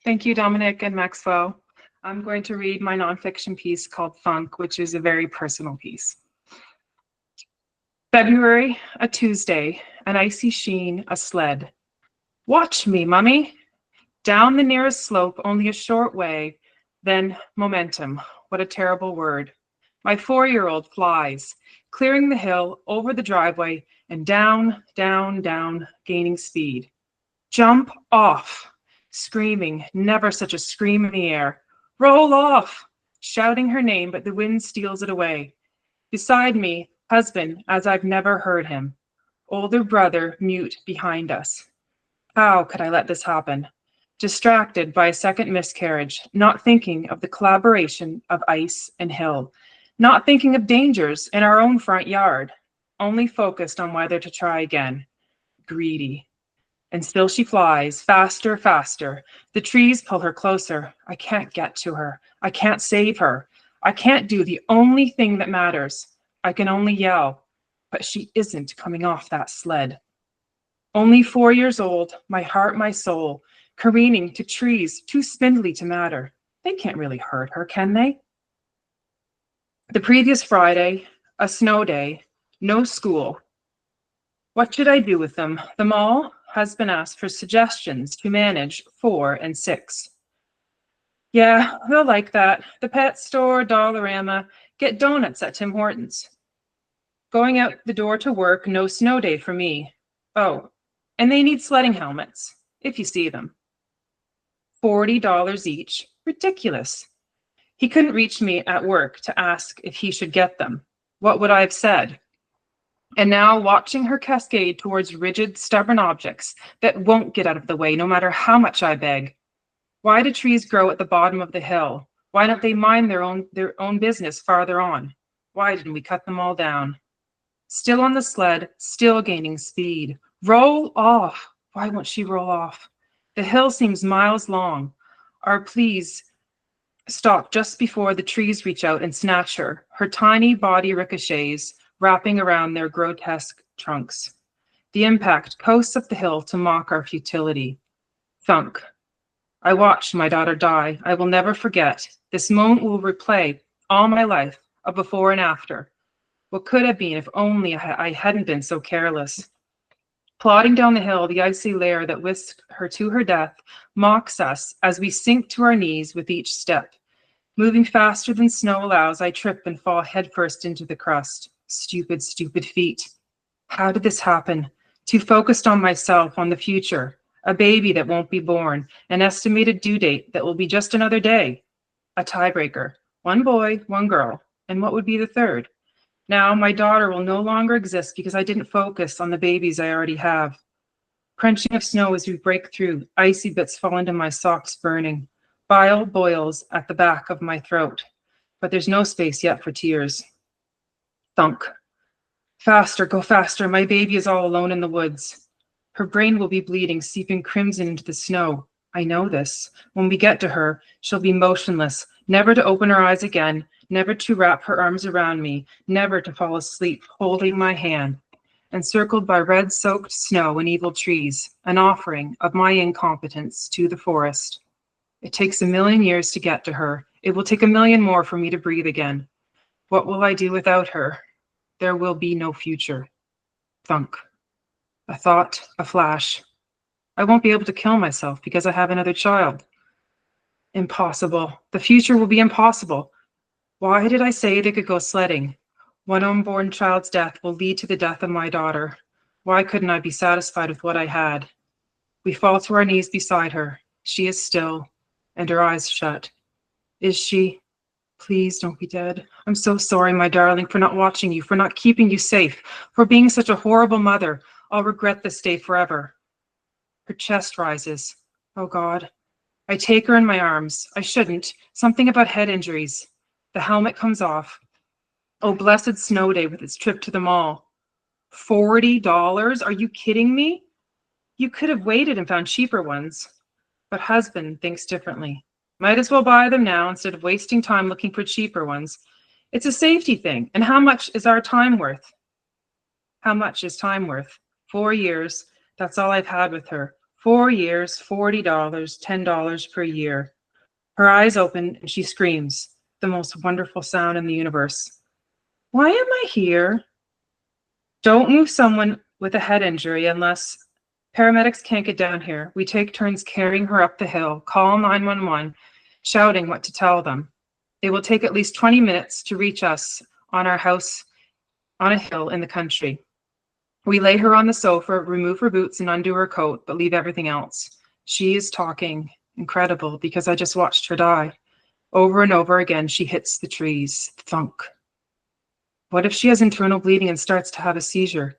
Thank you, Dominic and Maxwell. I'm going to read my nonfiction piece called Thunk, which is a very personal piece. February, a Tuesday, an icy sheen, a sled. Watch me, mummy. Down the nearest slope, only a short way, then momentum. What a terrible word. My 4-year-old flies, clearing the hill, over the driveway, and down, down, down, gaining speed. Jump off, screaming, never such a scream in the air. Roll off, shouting her name, but the wind steals it away. Beside me, husband, as I've never heard him. Older brother, mute behind us. How could I let this happen? Distracted by a second miscarriage, not thinking of the collaboration of ice and hill, not thinking of dangers in our own front yard, only focused on whether to try again. Greedy. And still she flies, faster, faster. The trees pull her closer. I can't get to her. I can't save her. I can't do the only thing that matters. I can only yell, but she isn't coming off that sled. Only 4 years old, my heart, my soul, careening to trees too spindly to matter. They can't really hurt her, can they? The previous Friday, a snow day, no school. What should I do with them? Them all? Husband asked for suggestions to manage 4 and 6. Yeah, they'll like that. The pet store, Dollarama, get donuts at Tim Hortons. Going out the door to work, no snow day for me. Oh, and they need sledding helmets, if you see them. $40 each. Ridiculous. He couldn't reach me at work to ask if he should get them. What would I have said? And now watching her cascade towards rigid, stubborn objects that won't get out of the way no matter how much I beg. Why do trees grow at the bottom of the hill? Why don't they mind their own business farther on? Why didn't we cut them all down? Still on the sled, still gaining speed. Roll off. Why won't she roll off? The hill seems miles long. Our pleas stop just before the trees reach out and snatch her. Her tiny body ricochets, wrapping around their grotesque trunks. The impact coasts up the hill to mock our futility. Thunk. I watched my daughter die. I will never forget. This moment will replay all my life, a before and after. What could have been if only I hadn't been so careless. Plodding down the hill, the icy layer that whisked her to her death mocks us as we sink to our knees with each step. Moving faster than snow allows, I trip and fall headfirst into the crust. Stupid, stupid feet. How did this happen? Too focused on myself, on the future. A baby that won't be born. An estimated due date that will be just another day. A tiebreaker. 1 boy, 1 girl. And what would be the third? Now my daughter will no longer exist because I didn't focus on the babies I already have. Crunching of snow as we break through. Icy bits fall into my socks, burning. Bile boils at the back of my throat. But there's no space yet for tears. Thunk. Faster, go faster. My baby is all alone in the woods. Her brain will be bleeding, seeping crimson into the snow. I know this. When we get to her, she'll be motionless, never to open her eyes again, never to wrap her arms around me, never to fall asleep, holding my hand, encircled by red-soaked snow and evil trees, an offering of my incompetence to the forest. It takes 1,000,000 years to get to her. It will take 1,000,000 more for me to breathe again. What will I do without her? There will be no future. Thunk. A thought, a flash. I won't be able to kill myself because I have another child. Impossible. The future will be impossible. Why did I say they could go sledding? One unborn child's death will lead to the death of my daughter. Why couldn't I be satisfied with what I had? We fall to our knees beside her. She is still, and her eyes shut. Is she? Please don't be dead. I'm so sorry, my darling, for not watching you, for not keeping you safe, for being such a horrible mother. I'll regret this day forever. Her chest rises. Oh God. I take her in my arms. I shouldn't. Something about head injuries. The helmet comes off. Oh, blessed snow day with its trip to the mall. $40? Are you kidding me? You could have waited and found cheaper ones. But husband thinks differently. Might as well buy them now instead of wasting time looking for cheaper ones. It's a safety thing. And how much is our time worth? How much is time worth? 4 years. That's all I've had with her. 4 years, $40, $10 per year. Her eyes open and she screams, the most wonderful sound in the universe. Why am I here? Don't move someone with a head injury unless paramedics can't get down here. We take turns carrying her up the hill, call 911, shouting what to tell them. It will take at least 20 minutes to reach us on our house on a hill in the country. We lay her on the sofa, remove her boots and undo her coat, but leave everything else. She is talking. Incredible, because I just watched her die. Over and over again, she hits the trees. Thunk. What if she has internal bleeding and starts to have a seizure?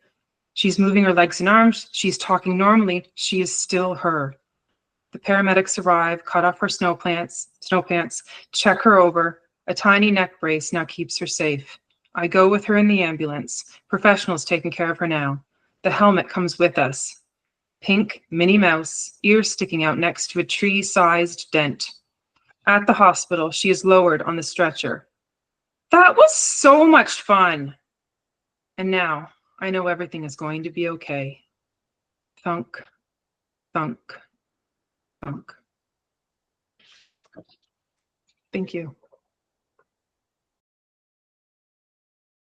She's moving her legs and arms. She's talking normally. She is still her. The paramedics arrive, cut off her snow pants, check her over. A tiny neck brace now keeps her safe. I go with her in the ambulance. Professionals taking care of her now. The helmet comes with us. Pink Minnie Mouse, ears sticking out next to a tree-sized dent. At the hospital, she is lowered on the stretcher. That was so much fun. And now I know everything is going to be okay. Thunk, thunk, thunk. Thank you.